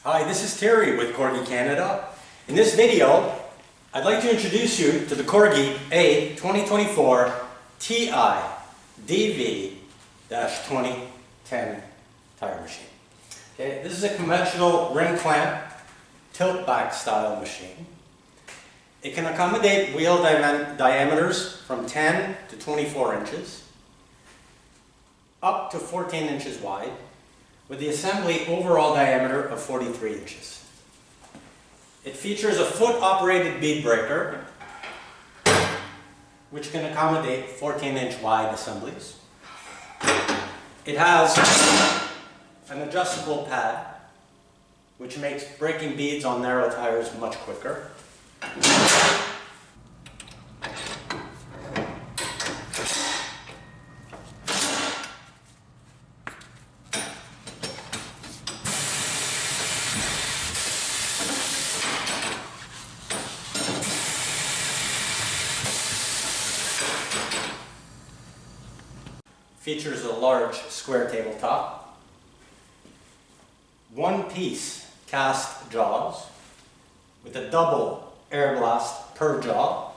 Hi, this is Terry with Corgi Canada. In this video, I'd like to introduce you to the Corgi A2024TI-DV-2010 tire machine. Okay, this is a conventional ring clamp tilt back style machine. It can accommodate wheel diameters from 10 to 24 inches, up to 14 inches wide, with the assembly overall diameter of 43 inches. It features a foot-operated bead breaker, which can accommodate 14-inch wide assemblies. It has an adjustable pad, which makes breaking beads on narrow tires much quicker. Features a large square tabletop, one-piece cast jaws with a double air blast per jaw.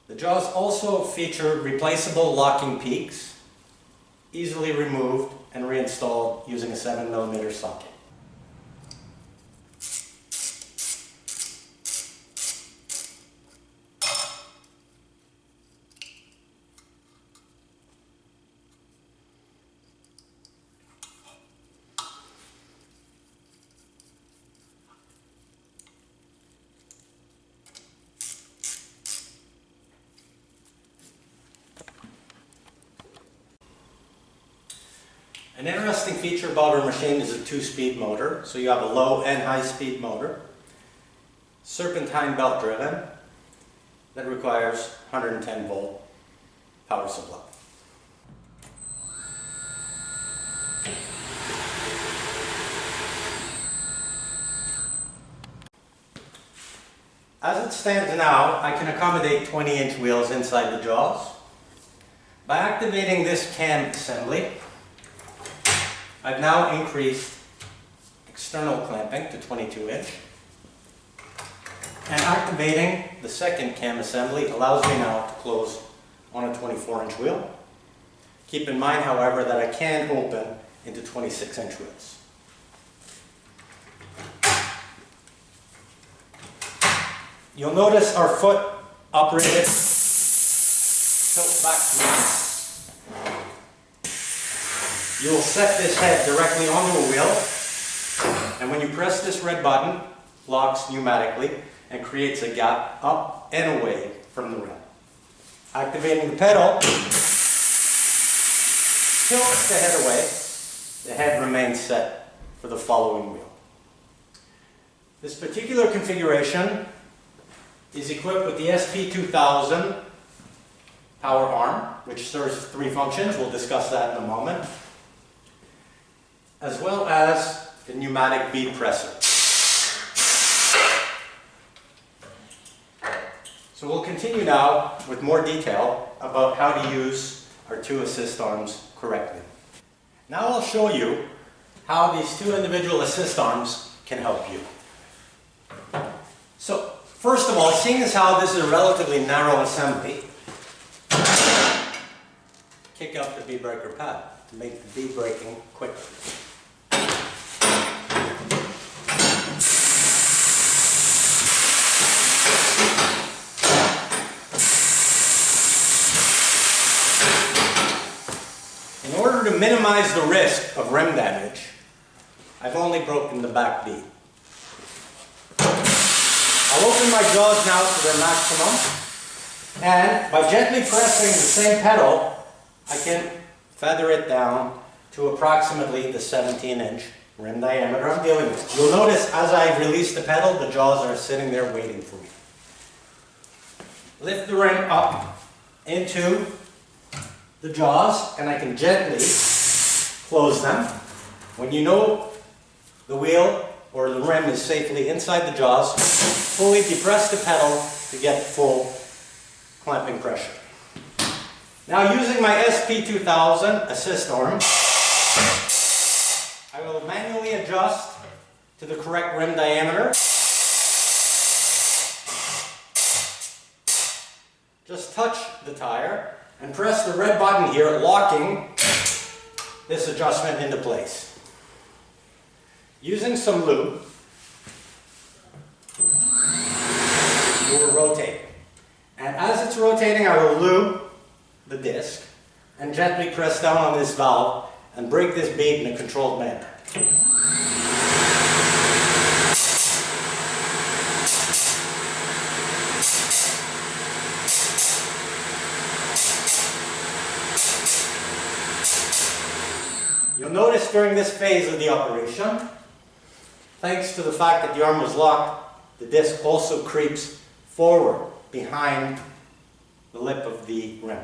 The jaws also feature replaceable locking peaks, easily removed and reinstalled using a 7mm socket. An interesting feature about our machine is a 2-speed motor, so you have a low and high speed motor, serpentine belt driven, that requires 110 volt power supply. As it stands now, I can accommodate 20-inch wheels inside the jaws. By activating this cam assembly, I've now increased external clamping to 22-inch, and activating the second cam assembly allows me now to close on a 24-inch wheel. Keep in mind, however, that I can open into 26-inch wheels. You'll notice our foot operated tilt back mount. You'll set this head directly onto a wheel, and when you press this red button, locks pneumatically and creates a gap up and away from the rim. Activating the pedal tilts the head away. The head remains set for the following wheel. This particular configuration is equipped with the SP2000 power arm, which serves 3 functions. We'll discuss that in a moment, as well as the pneumatic bead presser. So we'll continue now with more detail about how to use our 2 assist arms correctly. Now I'll show you how these 2 individual assist arms can help you. So first of all, seeing as how this is a relatively narrow assembly, kick out the bead breaker pad to make the bead breaking quicker. In order to minimize the risk of rim damage, I've only broken the back bead. I'll open my jaws now to their maximum, and by gently pressing the same pedal, I can feather it down to approximately the 17-inch rim diameter I'm dealing with. You'll notice as I release the pedal, the jaws are sitting there waiting for me. Lift the rim up into the jaws, and I can gently close them. When you know the wheel or the rim is safely inside the jaws, fully depress the pedal to get full clamping pressure. Now, using my SP2000 assist arm, I will manually adjust to the correct rim diameter. Just touch the tire and press the red button here, locking this adjustment into place. Using some lube, we will rotate. And as it's rotating, I will lube the disc and gently press down on this valve and break this bead in a controlled manner. You'll notice during this phase of the operation, thanks to the fact that the arm was locked, the disc also creeps forward behind the lip of the rim.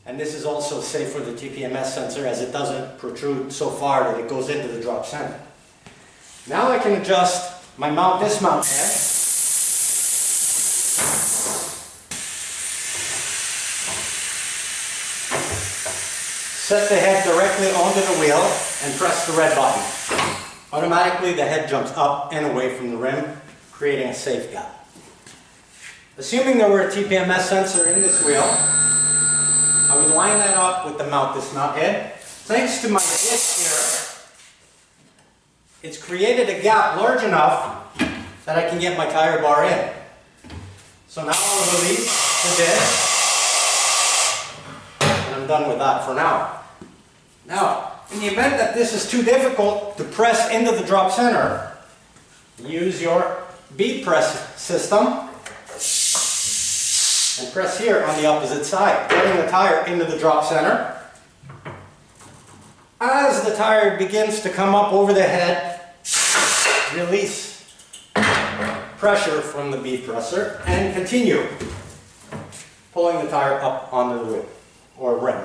And this is also safe for the TPMS sensor, as it doesn't protrude so far that it goes into the drop center. Now I can adjust my dismount head. Set the head directly onto the wheel and press the red button. Automatically the head jumps up and away from the rim, creating a safe gap. Assuming there were a TPMS sensor in this wheel, I would line that up with the dismount head. Thanks to my disc here, it's created a gap large enough that I can get my tire bar in. So now I'll release the disc, and I'm done with that for now. Now, in the event that this is too difficult to press into the drop center, use your bead press system and press here on the opposite side, getting the tire into the drop center. As the tire begins to come up over the head, release pressure from the bead presser and continue pulling the tire up onto the wheel or rim.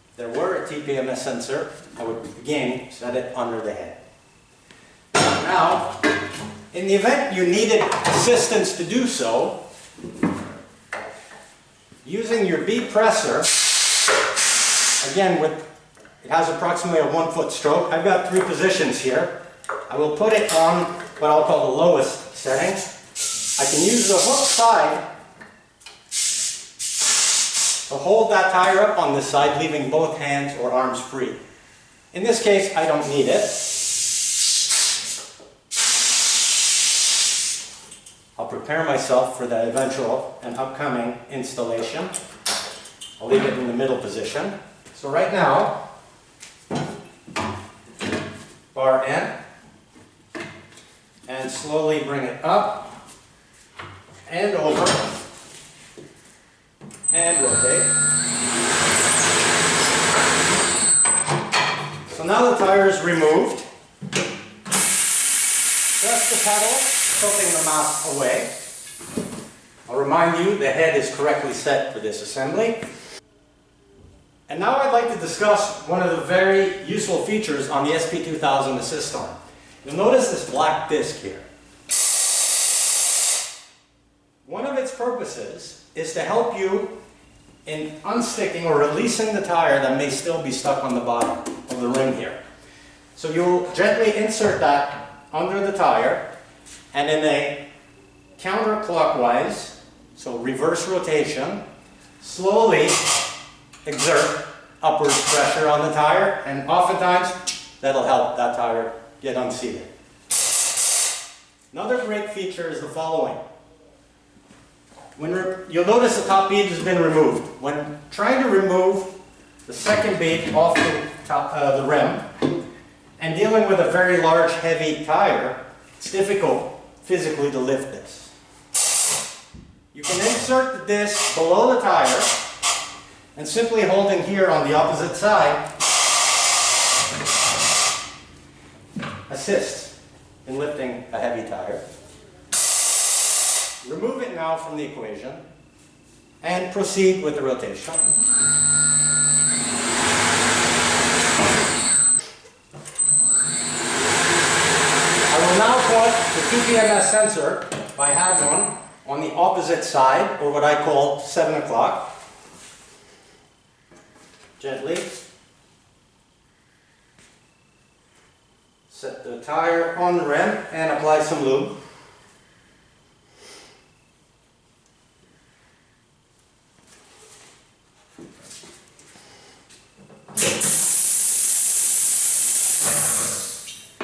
If there were a TPMS sensor, I would again set it under the head. Now, in the event you needed assistance to do so, using your bead presser, again it has approximately a 1 foot stroke. I've got 3 positions here. I will put it on what I'll call the lowest setting. I can use the hook side to hold that tire up on this side, leaving both hands or arms free. In this case, I don't need it. I'll prepare myself for the eventual and upcoming installation. I'll leave it in the middle position. So right now, bar in, and slowly bring it up and over and rotate. So now the tire is removed. Press the pedal, tilting the mount away. I'll remind you the head is correctly set for this assembly. And now I'd like to discuss one of the very useful features on the SP2000 assist arm. You'll notice this black disc here. One of its purposes is to help you in unsticking or releasing the tire that may still be stuck on the bottom of the rim here. So you'll gently insert that under the tire, and in a counterclockwise, so reverse rotation, slowly exert upward pressure on the tire, and oftentimes that'll help that tire get unseated. Another great feature is the following. You'll notice the top bead has been removed. When trying to remove the second bead off the rim and dealing with a very large, heavy tire, it's difficult physically to lift this. You can insert the disc below the tire and simply holding here on the opposite side assists in lifting a heavy tire. Remove it now from the equation and proceed with the rotation. I will now put the TPMS sensor, if I have one, on the opposite side, or what I call 7 o'clock. gently set the tire on the rim and apply some lube.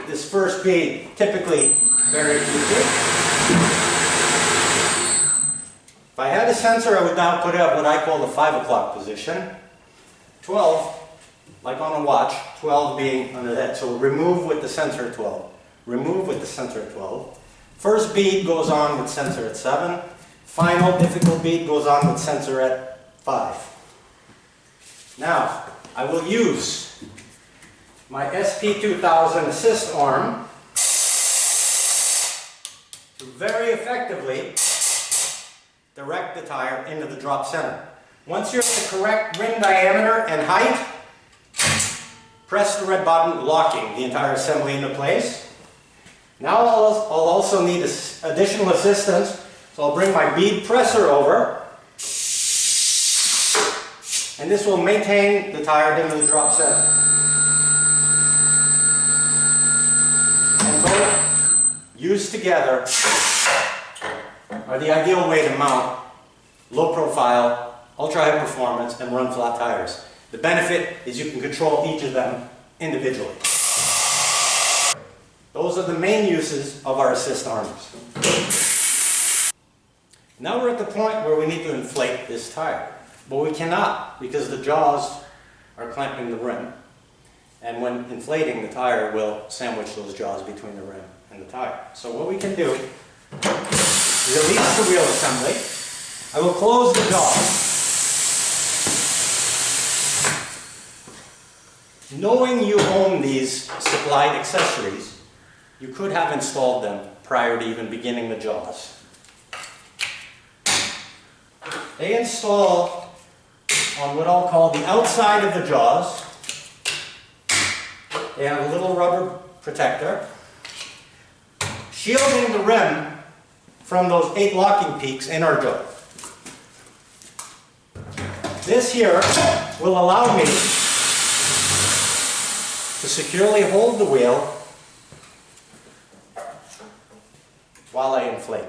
This first bead, typically very easy. If I had a sensor, I would now put it at what I call the 5 o'clock position. 12, like on a watch, 12 being under that. So remove with the sensor at 12. Remove with the sensor at 12. First bead goes on with sensor at 7. Final difficult bead goes on with sensor at 5. Now, I will use my SP2000 assist arm to very effectively direct the tire into the drop center. Once you're at the correct rim diameter and height, press the red button, locking the entire assembly into place. Now I'll also need additional assistance, so I'll bring my bead presser over, and this will maintain the tire into the drop center. And both used together are the ideal way to mount low profile, ultra high performance, and run flat tires. The benefit is you can control each of them individually. Those are the main uses of our assist arms. Now we're at the point where we need to inflate this tire. But we cannot, because the jaws are clamping the rim. And when inflating, the tire will sandwich those jaws between the rim and the tire. So what we can do, release the wheel assembly. I will close the jaws. Knowing you own these supplied accessories, you could have installed them prior to even beginning the jaws. They install on what I'll call the outside of the jaws. They have a little rubber protector, shielding the rim from those 8 locking peaks in our jaw. This here will allow me to securely hold the wheel while I inflate.